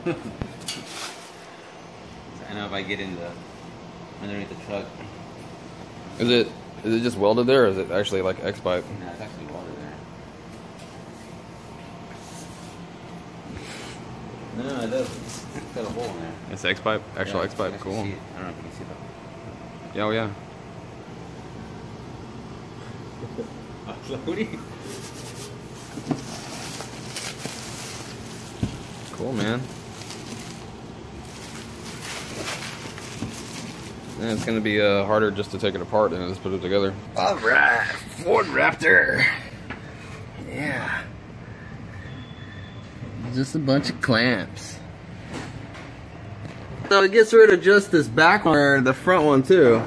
I know if I get in the underneath the truck. Is it just welded there, or is it actually like X-pipe? No, it's actually welded there. No, it doesn't. It's got a hole in there. It's X-pipe, actual Yeah, X-pipe. Cool. I don't know if you can see that. Yeah, oh yeah. Cool, man. Yeah, it's gonna be harder just to take it apart than just put it together. All right, Ford Raptor. Yeah. Just a bunch of clamps. So it gets rid of just this back one, or the front one too.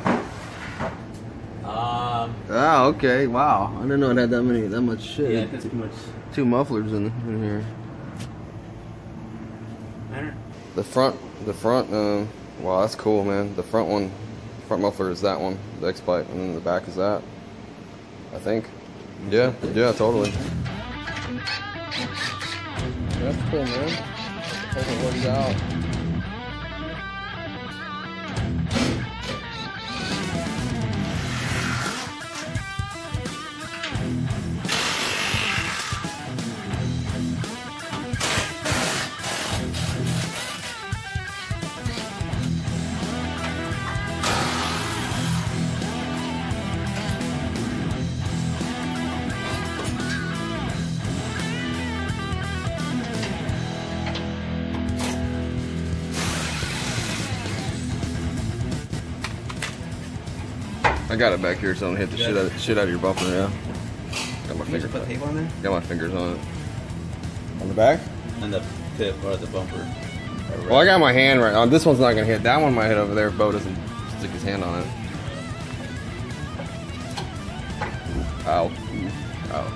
Oh, okay. Wow. I didn't know it had that much shit. Yeah, that's too much. 2 mufflers in here. The front. Wow, that's cool, man. The front muffler is that one, the X-pipe, and then the back is that. I think. Yeah, totally. That's cool, man. Hope it works out. I got it back here so I don't hit the shit out of your bumper, yeah. Got my fingers. Put tape on there? Got my fingers on it. On the back? And the tip or the bumper. Well, I got my hand right on. This one's not gonna hit. That one might hit over there if Bo doesn't stick his hand on it. Ow. Ow.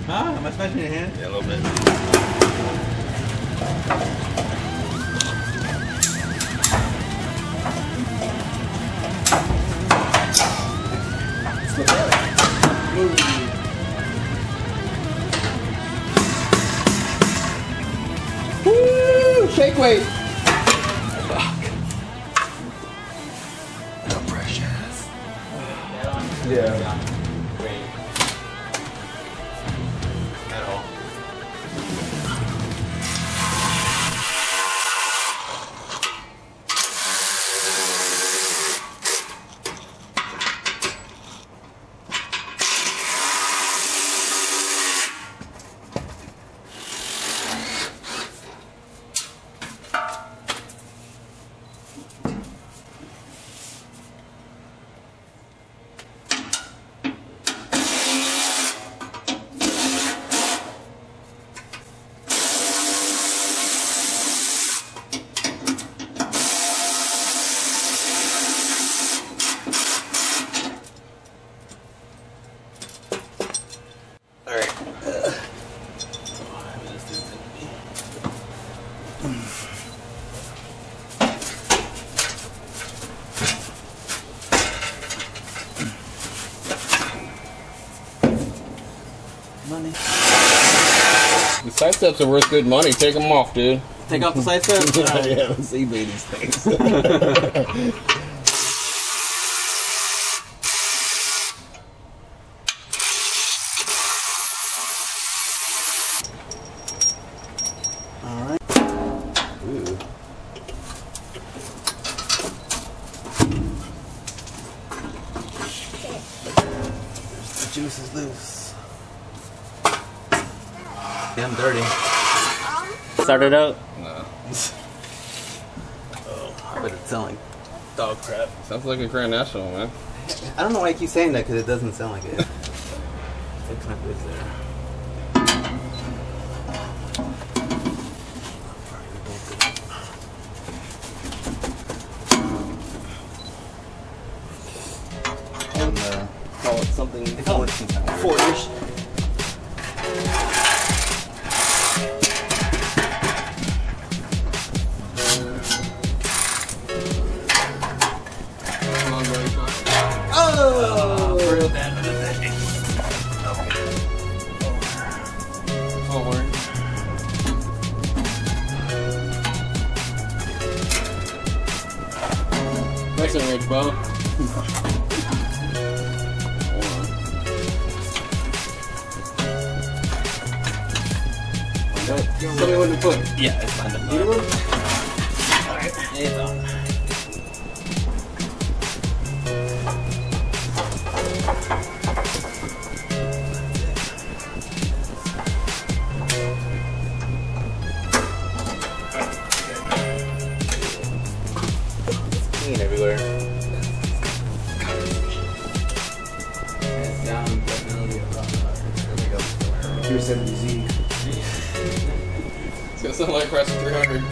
Huh? Am I smashing your hand? Yeah, a little bit. Woo! Shake weight. Fuck. No precious. Yeah. At all. Money. The side steps are worth good money. Take them off, dude. Take off the side steps? Yeah, let's eBay these things. Alright. Ooh. The juice is loose. Yeah, I'm dirty. Start it up? No. Oh, I bet it's sound like dog crap. Sounds like a Grand National, man. I don't know why I keep saying that because it doesn't sound like it. Fix my boots there. And, call it something. They call it Fortish. Oh! Real bad. flexing ridge, Bo. Tell me when to put. Yeah, it's fine. Alright, it's on. Clean everywhere. It's down definitely a lot. There we go. Here's 70Z. It's gonna sound like Crash 300.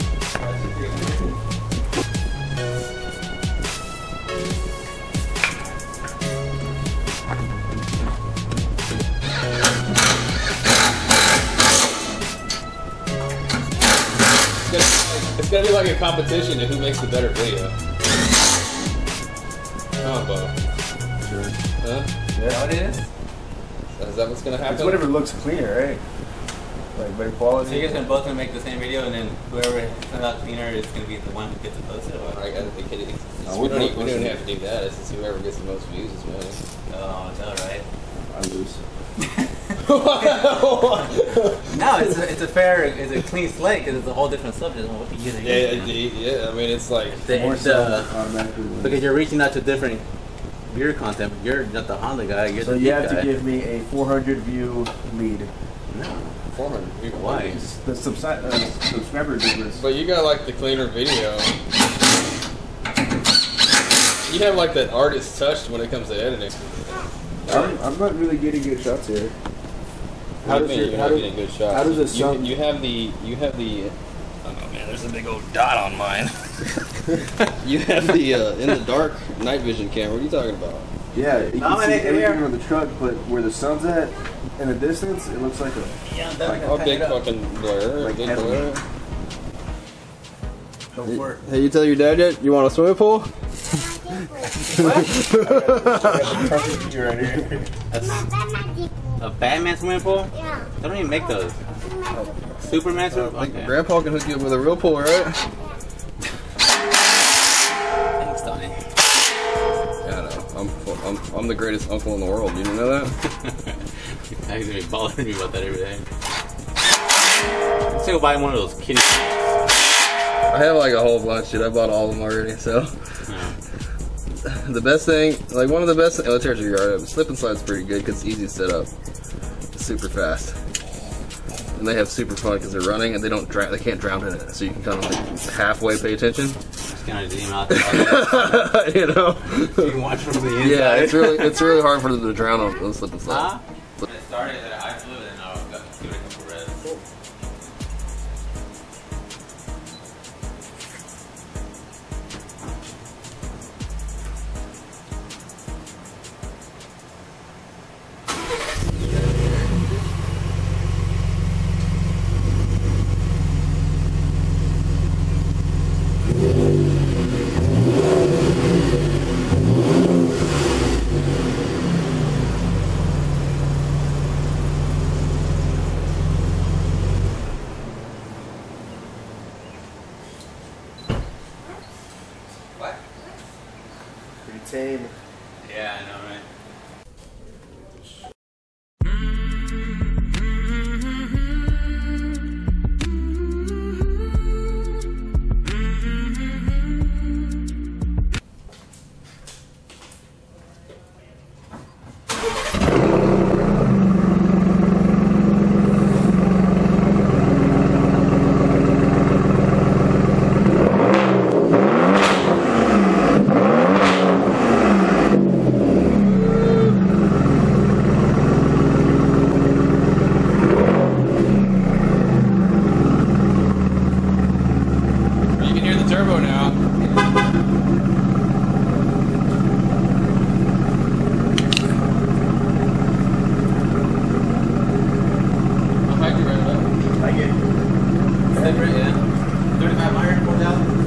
It's gonna be like a competition to who makes the better video. Come on, Bo. Sure. Huh? Yeah, what it is? Is that what's gonna happen? It's whatever looks cleaner, right? Like better quality. So you guys are both gonna make the same video, and then whoever comes out cleaner is gonna be the one who gets to post it? Or? I gotta think it is. No, We don't even have to do that. It's just whoever gets the most views is winning. Oh, it's alright. I lose. No, it's a fair, it's a clean slate because it's a whole different subject. What you using? Yeah. I mean, it's like Automatically wins. because you're reaching out to different beer content. But you're not the Honda guy. You're So the you have guy. to give me a 400 view lead. No. 400 people. Why? It's the subscriber difference. But you got like the cleaner video. You have like that artist touch when it comes to editing. I'm not really getting good shots here. How does you're not getting good shots? How does the sun? You have the. Oh man, there's a big old dot on mine. You have the in the dark night vision camera. What are you talking about? Yeah, you can see Nominate everything here. on the truck, but where the sun's at in the distance, it looks like a. Yeah, I'm Like, Oh, big fucking blur. Like Big heavily. blur. Go for it. Hey, you tell your dad yet? You want a swimming pool? You're right here. A Batman swimming pool? Yeah. They don't even make those. Superman swimming pool? Okay. Grandpa can hook you up with a real pool, right? Thanks, Donnie. Yeah, I know. I'm the greatest uncle in the world. You didn't know that? I'm gonna be bothering me about that every day. I'm still buy one of those kitty. I have like a whole bunch, dude. I bought all of them already. So the best thing, like one of the best, let's tear your yard up. Slip and slide's pretty good because it's easy to set up. It's super fast, and they have super fun because they're running and they don't drown. They can't drown in it, so you can kind of like halfway pay attention. Just gonna zoom out. You know. You can watch from the inside. Yeah, it's really hard for them to drown on the slip and slide. Huh? When it started that I flew, and I got give it a couple revs. What? Pretty tame. Yeah, I know, right? You can hear the turbo now. I'll hike you right up. Like it. Separate, yeah. 3500, 4000.